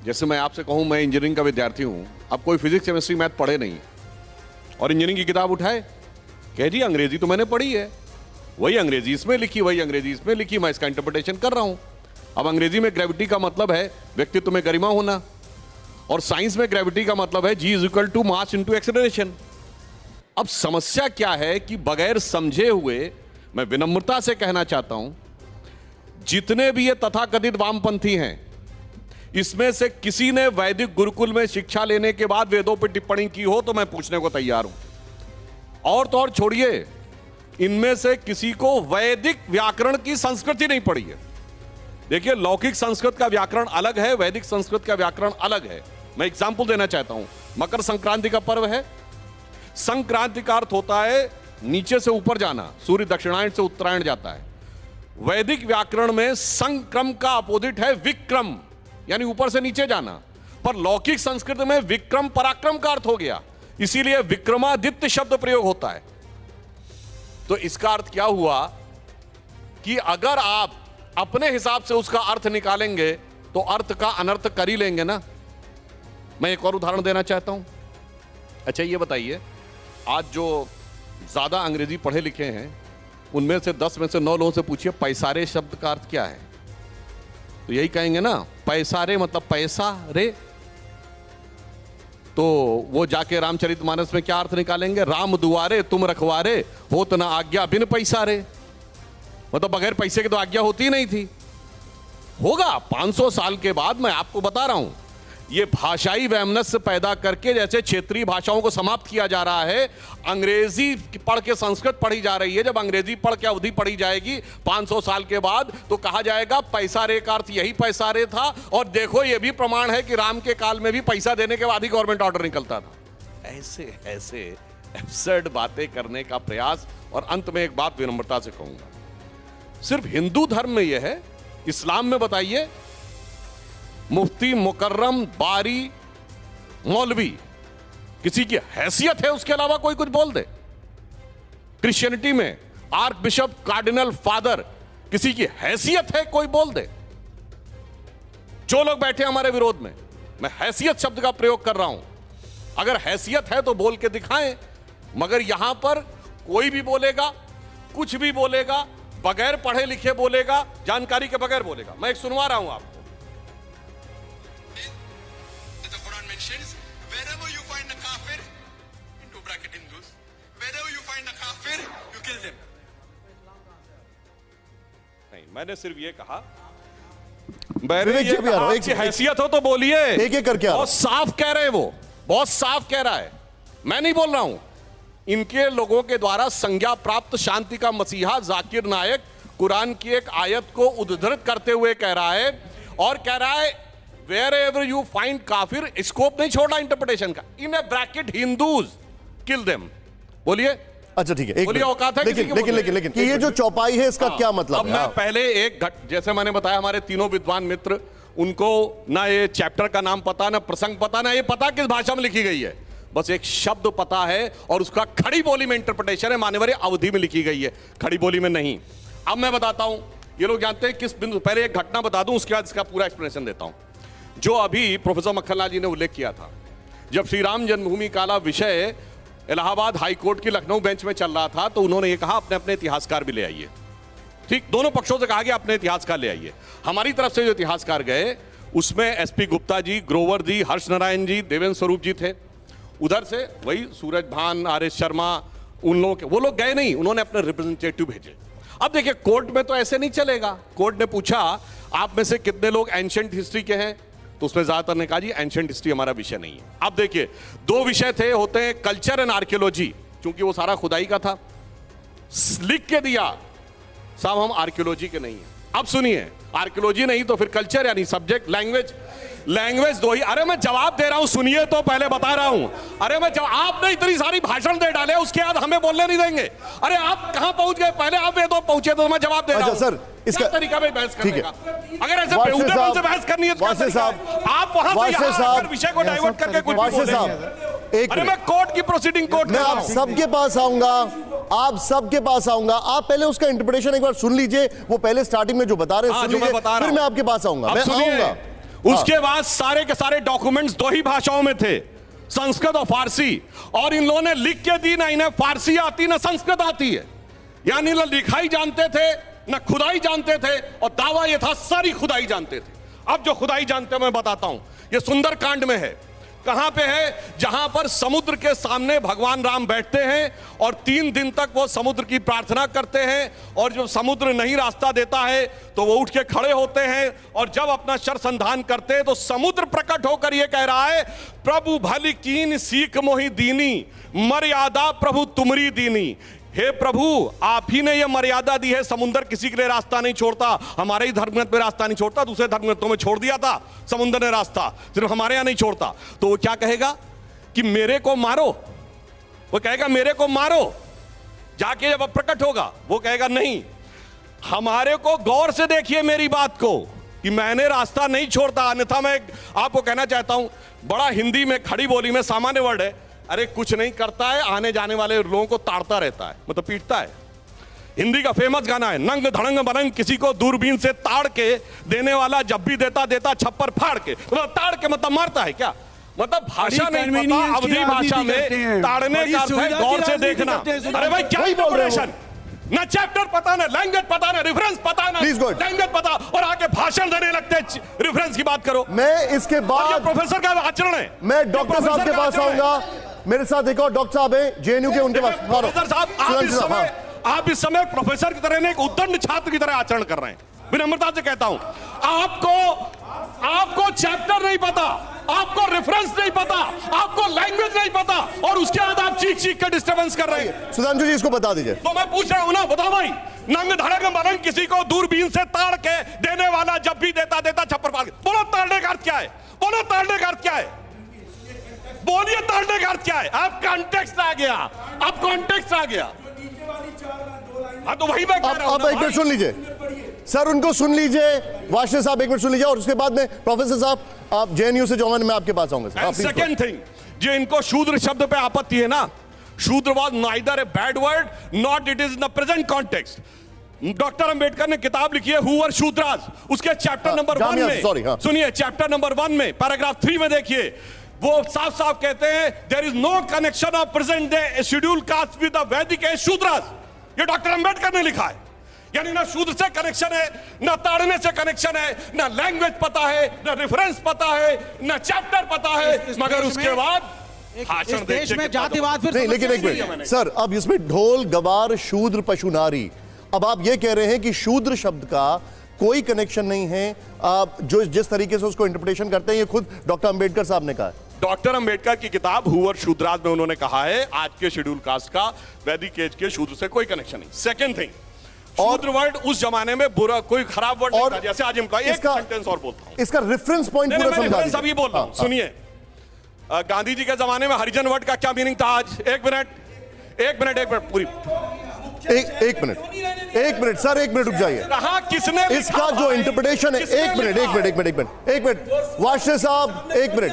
जैसे मैं आपसे कहूं मैं इंजीनियरिंग का विद्यार्थी हूं, अब कोई फिजिक्स केमिस्ट्री मैथ पढ़े नहीं और इंजीनियरिंग की किताब उठाए, कह जी अंग्रेजी तो मैंने पढ़ी है, वही अंग्रेजी इसमें लिखी, वही अंग्रेजी इसमें लिखी, मैं इसका इंटरप्रिटेशन कर रहा हूं। अब अंग्रेजी में ग्रेविटी का मतलब है व्यक्तित्व में गरिमा होना, और साइंस में ग्रेविटी का मतलब है g is equal to mass into acceleration. अब समस्या क्या है कि बगैर समझे हुए, मैं विनम्रता से कहना चाहता हूं, जितने भी ये तथाकथित वामपंथी हैं, इसमें से किसी ने वैदिक गुरुकुल में शिक्षा लेने के बाद वेदों पर टिप्पणी की हो तो मैं पूछने को तैयार हूं। और तो और छोड़िए, इनमें से किसी को वैदिक व्याकरण की संस्कृति नहीं पड़ी है। देखिए, लौकिक संस्कृत का व्याकरण अलग है, वैदिक संस्कृत का व्याकरण अलग है। मैं एग्जाम्पल देना चाहता हूं। मकर संक्रांति का पर्व है। संक्रांति का अर्थ होता है नीचे से ऊपर जाना, सूर्य दक्षिणायन से उत्तरायण जाता है। वैदिक व्याकरण में संक्रम का अपोजिट है विक्रम, यानी ऊपर से नीचे जाना, पर लौकिक संस्कृत में विक्रम पराक्रम का अर्थ हो गया, इसीलिए विक्रमादित्य शब्द प्रयोग होता है। तो इसका अर्थ क्या हुआ कि अगर आप अपने हिसाब से उसका अर्थ निकालेंगे तो अर्थ का अनर्थ कर ही लेंगे ना। मैं एक और उदाहरण देना चाहता हूं। अच्छा ये बताइए, आज जो ज्यादा अंग्रेजी पढ़े लिखे हैं उनमें से 10 में से 9 लोगों से पूछिए पैसारे शब्द का अर्थ क्या है, तो यही कहेंगे ना, पैसारे मतलब पैसा रे। तो वो जाके रामचरितमानस में क्या अर्थ निकालेंगे, राम दुआरे तुम रखवारे होत ना आज्ञा बिन पैसा रे, मतलब बगैर पैसे के तो आज्ञा होती नहीं थी। होगा 500 साल के बाद, मैं आपको बता रहा हूं, ये भाषाई वैमनस्य पैदा करके जैसे क्षेत्रीय भाषाओं को समाप्त किया जा रहा है, अंग्रेजी पढ़ के संस्कृत पढ़ी जा रही है। जब अंग्रेजी पढ़ के अवधि पढ़ी जाएगी 500 साल के बाद, तो कहा जाएगा पैसा रे का अर्थ यही पैसा रे था, और देखो ये भी प्रमाण है कि राम के काल में भी पैसा देने के बाद ही गवर्नमेंट ऑर्डर निकलता था। ऐसे ऐसे एब्सर्ड बातें करने का प्रयास। और अंत में एक बात विनम्रता से कहूंगा, सिर्फ हिंदू धर्म में यह है, इस्लाम में बताइए, मुफ्ती, मुकर्रम, बारी, मौलवी, किसी की हैसियत है उसके अलावा कोई कुछ बोल दे। क्रिश्चियनिटी में आर्क बिशप, कार्डिनल, फादर, किसी की हैसियत है कोई बोल दे। जो लोग बैठे हमारे विरोध में, मैं हैसियत शब्द का प्रयोग कर रहा हूं, अगर हैसियत है तो बोल के दिखाएं। मगर यहां पर कोई भी बोलेगा, कुछ भी बोलेगा, बगैर पढ़े लिखे बोलेगा, जानकारी के बगैर बोलेगा। मैं एक सुनवा रहा हूं आपको। Wherever you find a kafir, into bracket Hindus, wherever you find a kafir, you kill them. नहीं, मैंने सिर्फ ये कहा, मैंने ये कहा कि हैसियत हो तो बोलिए। एक एक करके बहुत साफ कह रहे हैं, वो बहुत साफ कह रहा है, मैं नहीं बोल रहा हूं। इनके लोगों के द्वारा संज्ञा प्राप्त शांति का मसीहा जाकिर नायक कुरान की एक आयत को उद्धृत करते हुए कह रहा है, और कह रहा है Wherever you find काफिर, स्कोप नहीं छोड़ा इंटरप्रिटेशन का, इन A bracket Hindus kill them. बोलिए। अच्छा ठीक है, बोलिए, औकात है लेकिन ये जो चौपाई है इसका क्या मतलब अब मैं पहले एक जैसे मैंने बताया, हमारे तीनों विद्वान मित्र, उनको ना ये चैप्टर का नाम पता, ना प्रसंग पता, ना ये पता किस भाषा में लिखी गई है, बस एक शब्द पता है और उसका खड़ी बोली में इंटरप्रिटेशन है, मान्यवर अवधि में लिखी गई है, खड़ी बोली में नहीं। अब मैं बताता हूं, ये लोग जानते हैं किस बिंदु, पहले एक घटना बता दूं, उसके बाद इसका पूरा एक्सप्लेनेशन देता हूं। जो अभी प्रोफेसर मक्खनलाल जी ने उल्लेख किया था, जब श्री राम जन्मभूमि काला विषय इलाहाबाद हाई कोर्ट की लखनऊ बेंच में चल रहा था, तो उन्होंने ये कहा अपने अपने इतिहासकार भी ले आइए। ठीक, दोनों पक्षों से कहा गया अपने इतिहासकार ले आइए। हमारी तरफ से जो इतिहासकार गए उसमें एसपी गुप्ता जी, ग्रोवर जी, हर्ष नारायण जी, देवेंद्र स्वरूप जी थे। उधर से वही सूरज भान, आर एस शर्मा, उन लोगों के, वो लोग गए नहीं, उन्होंने अपने रिप्रेजेंटेटिव भेजे। अब देखिए, कोर्ट में तो ऐसे नहीं चलेगा। कोर्ट ने पूछा आप में से कितने लोग एंशिएंट हिस्ट्री के हैं, तो उसमें ज्यादातर ने कहा जी एंशिएंट हिस्ट्री हमारा विषय नहीं है। अब देखिए, दो विषय थे, होते हैं कल्चर एंड आर्कियोलॉजी, क्योंकि वो सारा खुदाई का था, लिख के दिया साहब हम आर्कियोलॉजी के नहीं है। अब सुनिए, आर्कियोलॉजी नहीं तो फिर कल्चर, यानी सब्जेक्ट लैंग्वेज दो ही। अरे मैं जवाब दे रहा हूं, सुनिए तो पहले बता रहा हूं। अरे मैं आपने इतनी सारी भाषण दे डाले, उसके बाद हमें बोलने नहीं देंगे। अरे आप कहां पहुंच गए, पहले आप ये तो पहुंचे, तो मैं जवाब दे रहा हूं। सर, इसका तरीका में बहस करने का, अगर ऐसे बेहुदे से बहस करनी है तो आप वहां से विषय को डाइवर्ट करके कुछ बोलेंगे। अरे मैं कोर्ट की प्रोसीडिंग, कोर्ट में आप सबके पास आऊंगा, आप पहले उसका इंटरप्रिटेशन एक बार सुन लीजिए। वो पहले स्टार्टिंग में जो बता रहे हैं सुन लीजिए, फिर मैं आपके पास आऊंगा। मैं आऊंगा, उसके बाद सारे के सारे डॉक्यूमेंट्स दो ही भाषाओं में थे, संस्कृत और फारसी, और इन लोगों ने लिख के दी, ना इन्हें फारसी आती ना संस्कृत आती है, यानी ना लिखाई जानते थे ना खुदाई जानते थे, और दावा यह था सारी खुदाई जानते थे। अब जो खुदाई जानते मैं बताता हूं, यह सुंदरकांड में है। कहां पे है? जहां पर समुद्र के सामने भगवान राम बैठते हैं और 3 दिन तक वो समुद्र की प्रार्थना करते हैं, और जब समुद्र नहीं रास्ता देता है तो वो उठ के खड़े होते हैं, और जब अपना शर संधान करते हैं तो समुद्र प्रकट होकर ये कह रहा है, प्रभु भली कीन सीख मोहि दीनी, मर्यादा प्रभु तुमरी दीनी। हे प्रभु, आप ही ने यह मर्यादा दी है, समुद्र किसी के लिए रास्ता नहीं छोड़ता, हमारे ही धर्मग्रंथ में रास्ता नहीं छोड़ता, दूसरे धर्मग्रंथों में छोड़ दिया था समुद्र ने रास्ता, सिर्फ हमारे यहां नहीं छोड़ता। तो वो क्या कहेगा कि मेरे को मारो, वो कहेगा मेरे को मारो, जाके जब प्रकट होगा वो कहेगा नहीं, हमारे को गौर से देखिए मेरी बात को कि मैंने रास्ता नहीं छोड़ता। अन्यथा मैं आपको कहना चाहता हूं, बड़ा हिंदी में खड़ी बोली में सामान्य वर्ड है, अरे कुछ नहीं करता है, आने जाने वाले लोगों को ताड़ता रहता है, मतलब पीटता है। हिंदी का फेमस गाना है, नंग धड़ंग बनंग किसी को दूरबीन से ताड़ के देने वाला, जब भी देता देता छप्पर फाड़ के, मतलब ताड़ के मतलब मारता है क्या, मतलब भाषा नहीं पता, अवधी भाषा में ताड़ने का अर्थ है गौर से देखना। अरे भाई क्या इंटरप्रिटेशन, ना चैप्टर पता, ना लैंग्वेज पता, ना रेफरेंस पता, ना लैंग्वेज पता, और आके भाषण देने लगते हैं, रेफरेंस की बात करो। मैं इसके बाद प्रोफेसर का आचरण है। मैं डॉक्टर साहब के पास आऊंगा, मेरे साथ एक और डॉक्टर साहब हैं जेएनयू के, उनके पास। प्रोफेसर साहब, आप इस समय प्रोफेसर की तरह नहीं, एक उद्दंड छात्र की तरह आचरण कर रहे हैं। विनम्रता से कहता हूं, आपको चैप्टर नहीं पता, आपको रेफरेंस नहीं पता, आपको लैंग्वेज नहीं पता, और उसके बाद आप चीख चीख कर डिस्टर्बेंस कर रहे हैं। सुधांशु जी इसको बता दीजिए। तो मैं पूछ रहा हूं ना, बताओ भाई, नंग धड़ंग बनंग किसी को दूरबीन से ताड़ के देने वाला, जब भी देता देता छप्पर फाड़ के, बोलो ताड़ने का अर्थ क्या है, बोलो ताड़ने का अर्थ क्या है, बोलिए ताड़ने का अर्थ क्या है। अब कॉन्टेक्स्ट आ गया, अब कॉन्टेक्स्ट आ गया। हाँ तो वही मैं कह रहा हूं। अब एक मिनट सुन लीजिए सर, उनको सुन लीजिए, वाशे साहब एक मिनट सुन लीजिए, और उसके बाद में प्रोफेसर साहब आप जेएनयू से जो मैं आपके पास आऊंगा सर। सेकंड थिंग, जो इनको शूद्र शब्द पे आपत्ति है ना, शूद्र was neither a bad word not it is in the present context. Doctor Ambedkar ने किताब लिखी है हु वर शूद्रास, उसके चैप्टर नंबर 1 में सुनिए, चैप्टर नंबर 1 में पैराग्राफ 3 में देखिए, वो साफ साफ कहते हैं there is no connection of present day schedule caste with the Vedic age Shudras. ये डॉक्टर अंबेडकर ने लिखा है, यानी ना शूद्र से कनेक्शन है, ना ताड़ने से कनेक्शन है, ना लैंग्वेज पता है, ना रेफरेंस पता है, ना चैप्टर पता है, मगर उसके बाद भाषण देश में जातिवाद फिर नहीं। लेकिन एक मिनट सर, अब इसमें ढोल गवार शूद्र पशु नारी, अब आप ये कह रहे हैं कि शूद्र शब्द का कोई कनेक्शन नहीं है, आप जो जिस तरीके से उसको इंटरप्रिटेशन करते हैं, ये खुद डॉक्टर अंबेडकर साहब ने कहा है। डॉक्टर अंबेडकर की किताब हु वर शूद्रास में उन्होंने कहा है आज के शेड्यूल कास्ट का वैदिक एज के शूद्र से कोई कनेक्शन नहीं। सेकंड थिंग, शूद्र वर्ड उस जमाने में बुरा, कोई खराब वर्ड नहीं था, जैसे आज एम्प्लॉय। एक सेंटेंस और बोलता हूं, इसका रेफरेंस पॉइंट पूरा समझा दीजिए। अभी बोल रहा हूं, सुनिए। गांधी जी के जमाने में हरिजन वर्ड का क्या मीनिंग था आज? एक मिनट पूरी एक मिनट सर, एक मिनट रुक जाइए। कहा किसने इसका जो इंटरप्रिटेशन है, एक मिनट वाशे साहब, एक मिनट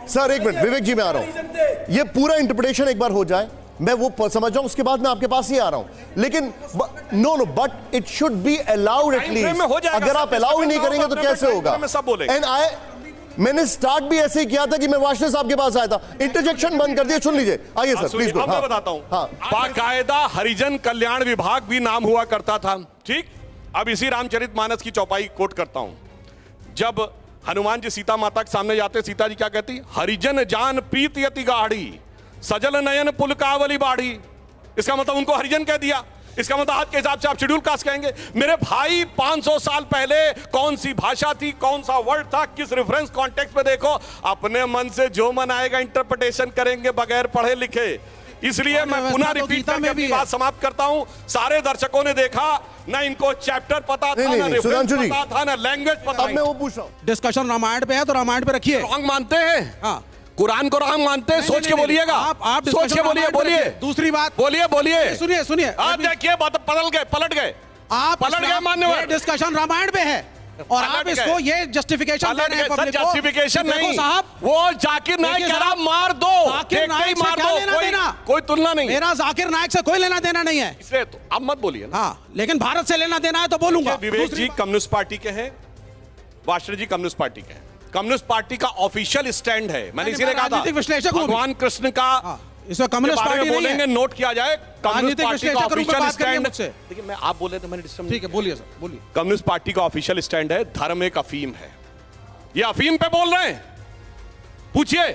सर, एक मिनट, विवेक जी मैं आ रहा हूं, ये पूरा इंटरप्रिटेशन एक बार हो जाए, मैं वो समझ जाऊं, उसके बाद मैं आपके पास ही आ रहा हूं। लेकिन no but it should be allowed at least. अगर आप अलाउ ही नहीं करेंगे तो कैसे होगा? एंड मैंने स्टार्ट भी ऐसे ही किया था कि मैं वाशे साहब के पास आया था, इंटरजेक्शन बंद कर दिया। सुन लीजिए, आइए सर प्लीज। मैं बताता हूं, बाकायदा हरिजन कल्याण विभाग भी नाम हुआ करता था, ठीक। अब इसी रामचरितमानस की चौपाई कोट करता हूं, जब हनुमान जी सीता माता के सामने जाते, सीता जी क्या कहती? हरिजन जान प्रीत यति गाढ़ी, सजल नयन पुलकावली बाढ़ी। इसका मतलब उनको हरिजन कह दिया। इसका मतलब आज के हिसाब से आप शेड्यूल कास्ट कहेंगे। मेरे भाई 500 साल पहले कौन सी भाषा थी, कौन सा वर्ड था, किस रेफरेंस कॉन्टेक्स्ट में देखो, अपने मन से जो मन आएगा इंटरप्रिटेशन करेंगे बगैर पढ़े लिखे। इसलिए मैं पुनः रिपीट करके अपनी बात समाप्त करता हूं। सारे दर्शकों ने देखा, ना इनको चैप्टर पता था, ना रेफरेंस पता था, ना लैंग्वेज पता। अब मैं वो पूछ रहा हूं, डिस्कशन रामायण पे है तो रामायण पे रखिए। रॉन्ग मानते हैं? हाँ, कुरान को राम मानते हैं? सोच के बोलिएगा, आप सोच के बोलिए। दूसरी बात बोलिए। सुनिए, आप देखिए पलट गए, आप पलट गए मान्यवर। डिस्कशन रामायण पे है और आप इसको ये जस्टिफिकेशन दे रहे हैं पब्लिक को। जस्टिफिकेशन नहीं साहब, वो जाकिर नाइक कह रहा मार दो, जाकिर नाइक से क्या लेना देना? कोई तुलना नहीं, मेरा जाकिर नाइक से कोई लेना देना नहीं है, इसलिए तो अब मत बोलिए ना। हाँ, लेकिन भारत से लेना देना है तो बोलूंगा। विवेक जी कम्युनिस्ट पार्टी के हैं, वाष्णी जी कम्युनिस्ट पार्टी के हैं, कम्युनिस्ट पार्टी का ऑफिशियल स्टैंड है। मैंने इसीलिए कहा था राजनीतिक विश्लेषक हूं भगवान कृष्ण का इसमें कम्युनिस्ट पार्टी नहीं बोलेंगे, है। नोट किया जाए कम्युनिस्ट राजनीतिक पार्टी का विश्लेषक रूप में ऑफिशियल बात करिए स्टैंड। मुझसे। देखिए मैं आप बोले तो मैंने डिस्टर्ब ठीक है, बोलिए सर, बोलिए। कम्युनिस्ट पार्टी का ऑफिशियल स्टैंड है धर्म एक अफीम है। ये अफीम पे बोल रहे हैं। पूछिए,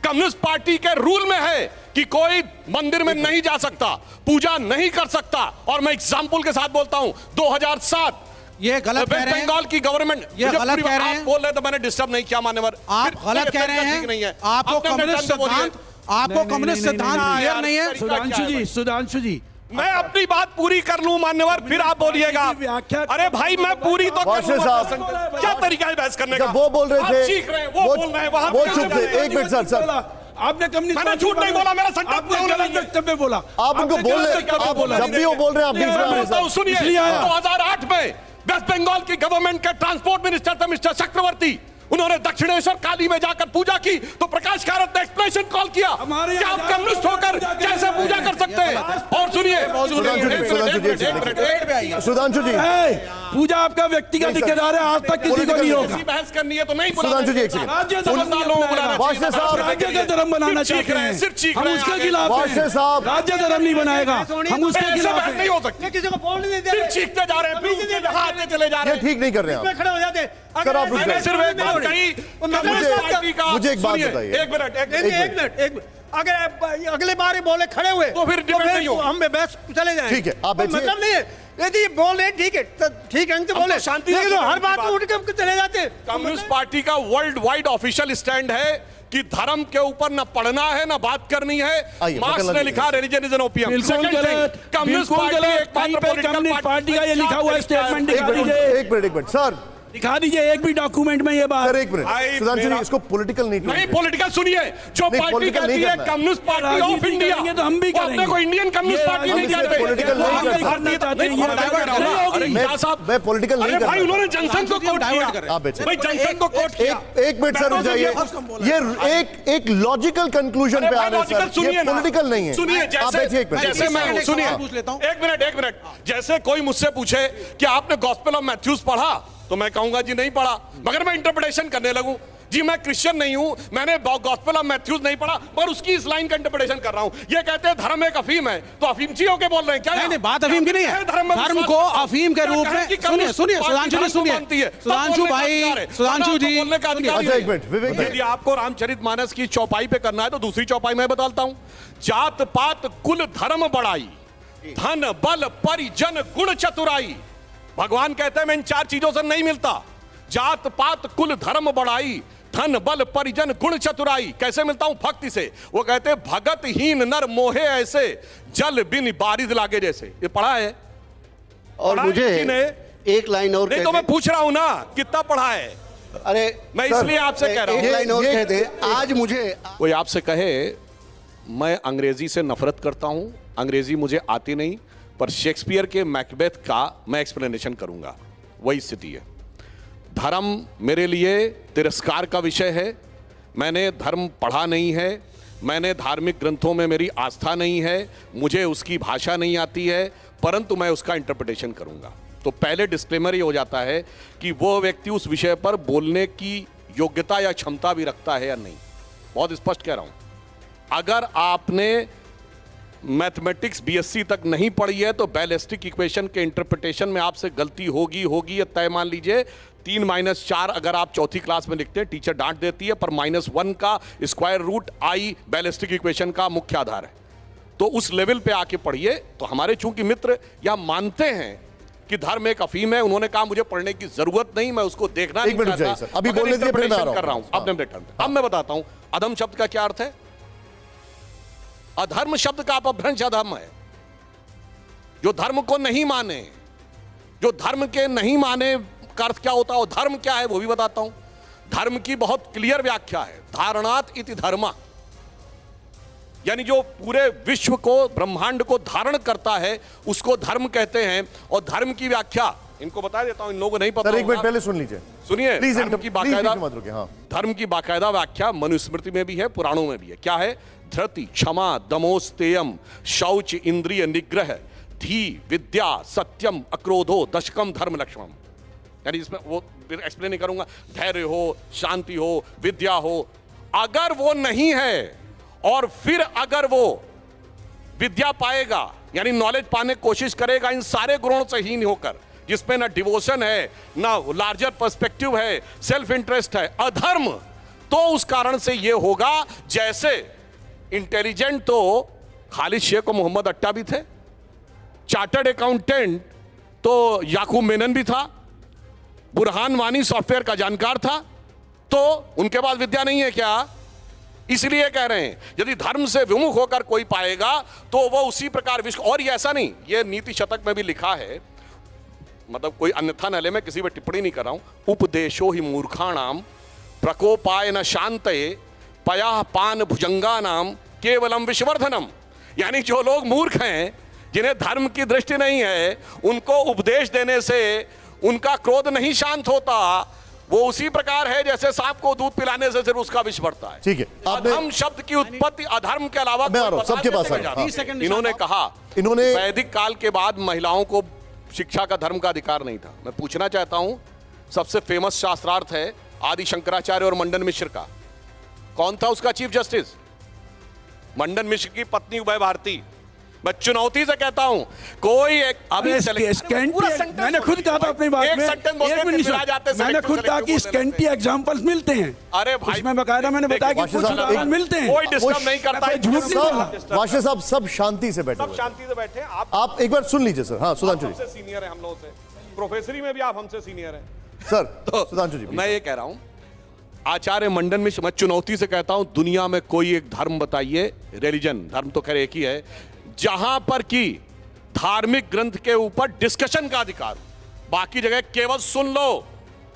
कम्युनिस्ट पार्टी के रूल में है कि कोई मंदिर में नहीं जा सकता, पूजा नहीं कर सकता। और मैं एग्जाम्पल के साथ बोलता हूं, 2007 ये गलत कह वेस्ट रहे हैं। बंगाल की गवर्नमेंट, ये गलत कह रहे हैं। आप बोल रहे तो मैंने डिस्टर्ब नहीं किया मान्यवर। आप गलत कह रहे हैं। आपको कम्युनिस्ट सिद्धांत, आपको कम्युनिस्ट सिद्धांत क्लियर नहीं है। सुधांशु जी मैं अपनी बात पूरी कर लूं मान्यवर, फिर आप बोलिएगा। अरे भाई मैं पूरी तो कर वाशे लूं। साहब, क्या तरीका है बहस करने का? जब वो बोल रहे आप थे, सीख रहे हैं, वो बोल रहे हैं, वहां वो पे चुप थे। एक मिनट सर, सर आपने कम्युनिस्ट मैंने झूठ नहीं बोला, मेरा सेंटेंस आपने बोला गलत नहीं है। वक्तव्य बोला। आप उनको आपने बोल गलत रहे, वक्तव्य आप बोला। जब भी वो बोल रहे हैं आप बीच में आ रहे हैं बोलता हूं, सर। सुनिए, इसलिए आया। 2008 में वेस्ट बंगाल की गवर्नमेंट के ट्रांसपोर्ट मिनिस्टर थे मिस्टर चक्रवर्ती। उन्होंने दक्षिणेश्वर काली में जाकर पूजा की तो प्रकाश कारत ने एक्सप्लेनेशन कॉल किया हमारे कि आप कम्युनिस्ट होकर कैसे पूजा कर सकते हैं। और सुनिए, सुधांशु जी पूजा आपका व्यक्तिगत नहीं, सर। अधिकार है, आज तक किसी को नहीं होगा। ऐसी बहस करनी है तो नहीं बुला सुधांशु जी रहे। एक सेकंड। राज्य धर्म समझदार लोगों को बुलाना वाशे चाहिए। साहब, राज्य का धर्म बनाना सिर्फ चीख चाहते रहे हैं, हैं, सिर्फ चीख हम रहे हैं उसके आगे। खिलाफ वाशे हैं। साहब, राज्य धर्म नहीं बनाएगा, हम उसके ऐसे खिलाफ बहस हैं। नहीं हो सकती। किसी को बोलने नहीं दे सिर्फ चीखते जा रहे हैं, फिर ऊँचे हाथ चले जा रहे ये हैं। ठीक नहीं कर रहे हैं में आप। खड़े हो जाते। सर, आप रुक मैंने जाइए। सिर्फ एक बात कही, कम्युनिस्ट पार्टी का- मुझे एक बात सुनिए, बताइए। एक मिनट, एक नहीं, मिनट। नहीं, एक मिनट, एक मिनट। अगर अगले बार ये बोले खड़े हुए तो फिर डिबेट नहीं होगी। हम बहस चले जाएंगे। ठीक है, आप कोई बैठिए। मतलब नहीं है। यदि ये बोल रहे ठीक है तो ठीक है, इनसे हम बोले तो शांति लेकिन से हर सुनेंगे बात बात। में उठ के चले जाते। कम्युनिस्ट पार्टी का वर्ल्ड वाइड ऑफिशियल स्टैंड है कि धर्म के ऊपर न पढ़ना है न बात करनी है। आइए, मार्क्स बकलना ने नहीं लिखा रिलीजन इज एन ओपियम। बिल्कुल गलत, कम्युनिस्ट बिल्कुल पार्टी गलत। एक मात्र कहीं पे पॉलिटिकल कम्युनिस्ट पार्टी का ये लिखा हुआ है, स्टेटमेंट एक दिखा मिनट, दीजिए, एक मिनट, एक मिनट सर, दिखा दीजिए एक भी डॉक्यूमेंट में ये बात। सर एक मिनट। भाई, सुधांशु जी मेरा- इसको पॉलिटिकल नहीं नहीं treat पॉलिटिकल सुनिए, जो नहीं, पार्टी political कहती नहीं है करना है। कम्युनिस्ट पार्टी ऑफ राजनीति इंडिया, करेंगे तो हम भी वो अपने करेंगे। को इंडियन कम्युनिस्ट ये पार्टी नहीं राजनीति कहते। political नहीं वो करना। भारतीय- चाहते हैं, नहीं, ये डाइवर्ट डाइवर्ट कर रहा हूं। अरे मैं- क्या साहब, मैं political नहीं अरे करना भाई उन्होंने चाहता। जनसंघ को हम कोट डाइवर्ट किया। कर रहे हैं। आप बैठिए। भाई जनसंघ को कोट किया। एक मिनट सर रुक जाइए। ये एक लॉजिकल कंक्लूजन अरे पे भाई आ रहे हैं लॉजिकल सर, सुनिए ये ना। पॉलिटिकल नहीं है। सुनिए, आप बैठिए एक मिनट। जैसे मैं एक सुनिए, सवाल पूछ लेता हूं। एक मिनट। जैसे कोई मुझसे पूछे कि आपने गॉस्पेल ऑफ मैथ्यूज पढ़ा तो मैं कहूंगा जी नहीं पढ़ा, मगर मैं इंटरप्रिटेशन करने लगूं जी मैं क्रिश्चियन नहीं हूं, मैंने गॉस्पेल ऑफ मैथ्यूज नहीं पढ़ा, पर उसकी इस लाइन का इंटरप्रिटेशन कर रहा हूं। ये कहते हैं धर्म एक अफीम है, तो अफीमची होके बोल रहे हैं क्या? नहीं, बात अफीम की नहीं है। धर्म को अफीम के रूप में सुनिए, सुधांशु जी सुनिए, सुधांशु भाई, सुधांशु जी, अच्छा एक मिनट, विवेक यदि आपको रामचरितमानस की चौपाई पे करना है तो दूसरी चौपाई में बताता हूं। जात पात कुल धर्म बढ़ाई, धन बल परिजन गुण चतुराई। भगवान कहते हैं मैं इन चार चीजों से नहीं मिलता। जात पात कुल धर्म बढ़ाई, धन बल परिजन गुण चतुराई। कैसे मिलता हूं? भक्ति से। वो कहते हैं भगत हीन नर मोहे ऐसे, जल बिन बारिश लागे जैसे। ये पढ़ा है और पढ़ा मुझे है कि नहीं? एक लाइन और नहीं कह तो मैं दे। पूछ रहा हूं ना कितना पढ़ा है। अरे मैं इसलिए आपसे कह रहा एक हूं। लाइन और ये- कह दे। आज मुझे कोई आपसे कहे मैं अंग्रेजी से नफरत करता हूं, अंग्रेजी मुझे आती नहीं, पर शेक्सपियर के मैकबेथ का मैं एक्सप्लेनेशन करूंगा, वही स्थिति है। धर्म मेरे लिए तिरस्कार का विषय है। मैंने धर्म पढ़ा नहीं है, मैंने धार्मिक ग्रंथों में मेरी आस्था नहीं है, मुझे उसकी भाषा नहीं आती है, परंतु मैं उसका इंटरप्रिटेशन करूंगा। तो पहले डिस्क्लेमर ये हो जाता है कि वो व्यक्ति उस विषय पर बोलने की योग्यता या क्षमता भी रखता है या नहीं। बहुत स्पष्ट कह रहा हूं। अगर आपने मैथमेटिक्स बीएससी तक नहीं पढ़ी है तो बैलिस्टिक इक्वेशन के इंटरप्रिटेशन में आपसे गलती होगी ये तय मान लीजिए। 3-4 अगर आप चौथी क्लास में लिखते हैं टीचर डांट देती है, पर -1 का square root i ballistic equation का मुख्य आधार है। तो उस लेवल पे आके पढ़िए। तो हमारे चूंकि मित्र यह मानते हैं कि धर्म एक अफीम है, उन्होंने कहा मुझे पढ़ने की जरूरत नहीं, मैं उसको देखना नहीं मिनट चाहता, चाहिए सर, अभी मगर बोलने दीजिए, फिर मैं आ interpretation रहा कर रहा हूं। हूं। अब मैं रिटर्न अब मैं बताता हूं अधम शब्द का क्या अर्थ है। अधर्म शब्द का अपभ्रंश अधम है। जो धर्म को नहीं माने, जो धर्म के नहीं माने का अर्थ क्या होता है, धर्म क्या है वो भी बताता हूं। धर्म की बहुत क्लियर व्याख्या है, धारणात इति धर्मा, यानी जो पूरे विश्व को ब्रह्मांड को धारण करता है उसको धर्म कहते हैं। और धर्म की व्याख्या इनको बता देता हूं, इन लोगों को नहीं पता सर एक मिनट होगा। पहले सुन लीजिए सुनिए, प्लीज, धर्म की बाकायदा मत रुकिए। हाँ धर्म की बाकायदा व्याख्या मनुस्मृति में भी है, पुराणों में भी है। क्या है? धृति, क्षमा, दमोस्तेयम, शौच, इंद्रिय निग्रह, धी, विद्या, सत्यम, अक्रोधो, दशकम, धर्म लक्ष्मण। यानी इसमें वो एक्सप्लेन नहीं करूंगा, धैर्य हो, शांति हो, विद्या हो, अगर वो नहीं है और फिर अगर वो विद्या पाएगा यानी नॉलेज पाने की कोशिश करेगा इन सारे गुणों से हीन होकर, जिसमें ना डिवोशन है, ना लार्जर पर्सपेक्टिव है, सेल्फ इंटरेस्ट है, अधर्म, तो उस कारण से ये होगा जैसे इंटेलिजेंट तो खालिद शेख और मोहम्मद अट्टा भी थे, चार्टर्ड अकाउंटेंट तो याकूब मेनन भी था, बुरहान वानी सॉफ्टवेयर का जानकार था, तो उनके पास विद्या नहीं है क्या? इसलिए कह रहे हैं यदि धर्म से विमुख होकर कोई पाएगा तो वो उसी प्रकार विश्व, और ये ऐसा नहीं, ये नीति शतक में भी लिखा है, मतलब कोई अन्यथा न ले, मैं किसी पर टिप्पणी नहीं कर रहा हूं, उपदेशो ही मूर्खाणाम प्रकोपाय न शांतये पया पान भुजंगा नाम केवलम विश्वर्धनम। यानी जो लोग मूर्ख हैं, जिन्हें धर्म की दृष्टि नहीं है, उनको उपदेश देने से उनका क्रोध नहीं शांत होता, वो उसी प्रकार है जैसे सांप को दूध पिलाने से सिर्फ उसका विष बढ़ता है। ठीक है, अधर्म शब्द की उत्पत्ति अधर्म के अलावा मैं आ रहा हूं, सबके पास इन्होंने कहा, इन्होंने वैदिक काल के बाद महिलाओं को शिक्षा का धर्म का अधिकार नहीं था। मैं पूछना चाहता हूं, सबसे फेमस शास्त्रार्थ है आदि शंकराचार्य और मंडन मिश्र का, कौन था उसका चीफ जस्टिस? मंडन मिश्र की पत्नी उभय भारती। मैं चुनौती से कहता हूं, कोई एक अभी मैंने खुद कहा था अपनी बात में, मैंने खुद कहा कि स्कैंटी एग्जांपल्स मिलते हैं। अरे भाई, उसमें बकायदा मैंने बताया कि कुछ उदाहरण मिलते हैं, कोई डिस्टर्ब नहीं करता है, झूठ नहीं बोला। वाशे साहब सब शांति से बैठे, सब शांति से बैठे। आप एक बार सुन लीजिए सर। हाँ सुधांशु जी, सीनियर है हम लोगों से, प्रोफेसरी में भी आप हमसे सीनियर हैं सर। तो सुधांशु जी, मैं ये कह रहा हूं, आचार्य मंडन मिश्र, मैं चुनौती से कहता हूं, दुनिया में कोई एक धर्म बताइए, रिलीजन, धर्म तो खैर एक ही है, जहां पर की धार्मिक ग्रंथ के ऊपर डिस्कशन का अधिकार, बाकी जगह केवल सुन लो,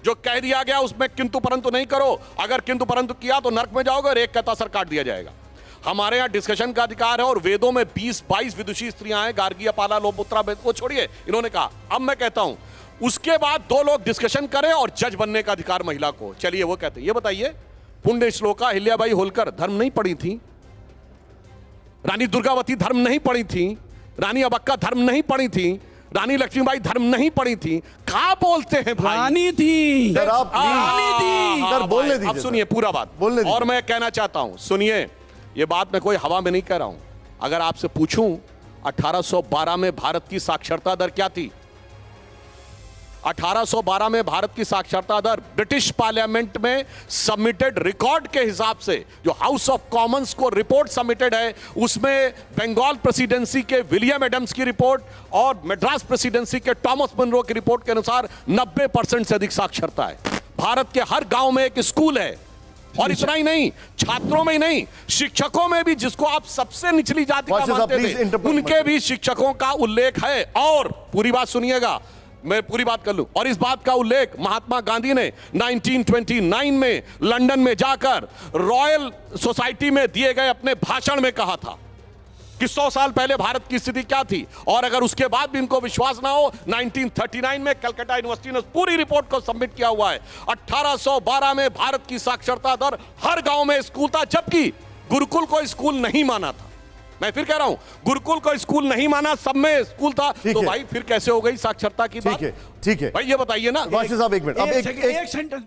जो कह दिया गया उसमें किंतु परंतु नहीं करो, अगर किंतु परंतु किया तो नरक में जाओगे और एक कहता सर काट दिया जाएगा। हमारे यहां डिस्कशन का अधिकार है और वेदों में 20-22 विदुषी स्त्रियां हैं, गार्गी अपाला लोपुत्रा, वो छोड़िए, इन्होंने कहा। अब मैं कहता हूं उसके बाद दो लोग डिस्कशन करें और जज बनने का अधिकार महिला को, चलिए वो कहते हैं, ये बताइए पुण्य श्लोका अहिल्याबाई होलकर धर्म नहीं पढ़ी थी, रानी दुर्गावती धर्म नहीं पढ़ी थी, रानी अबक्का धर्म नहीं पढ़ी थी, रानी लक्ष्मीबाई धर्म नहीं पढ़ी थी, कहां बोलते हैं भाई? रानी थी सर, आप रानी थी सर बोलने दीजिए, अब सुनिए पूरा बात बोलने दीजिए। और मैं कहना चाहता हूं, सुनिए, ये बात मैं कोई हवा में नहीं कह रहा हूं, अगर आपसे पूछूं 1812 में भारत की साक्षरता दर क्या थी? 1812 में भारत की साक्षरता दर ब्रिटिश पार्लियामेंट में सबमिटेड रिकॉर्ड के हिसाब से, जो हाउस ऑफ कॉमन्स को रिपोर्ट सबमिटेड है, उसमें बंगाल प्रेसिडेंसी के विलियम एडम्स की रिपोर्ट और मद्रास प्रेसिडेंसी के टॉमस मनरो की रिपोर्ट के अनुसार 90% से अधिक साक्षरता है। भारत के हर गांव में एक स्कूल है, और इतना ही नहीं, छात्रों में ही नहीं, शिक्षकों में भी, जिसको आप सबसे निचली जाति का मानते थे, उनके भी शिक्षकों का उल्लेख है। और पूरी बात सुनिएगा, मैं पूरी बात कर लूं, और इस बात का उल्लेख महात्मा गांधी ने 1929 में लंदन में जाकर रॉयल सोसाइटी में दिए गए अपने भाषण में कहा था कि 100 साल पहले भारत की स्थिति क्या थी। और अगर उसके बाद भी इनको विश्वास ना हो, 1939 में कलकत्ता यूनिवर्सिटी ने पूरी रिपोर्ट को सबमिट किया हुआ है। 1812 में भारत की साक्षरता दर, हर गांव में स्कूल था, जबकि गुरुकुल को स्कूल नहीं माना था। मैं फिर कह रहा हूं, गुरुकुल को स्कूल नहीं माना, सब में स्कूल था, तो भाई फिर कैसे हो गई साक्षरता की बात? ठीक है भाई ये बताइए ना। वाशे साहब एक मिनट, अब एक सेंटेंस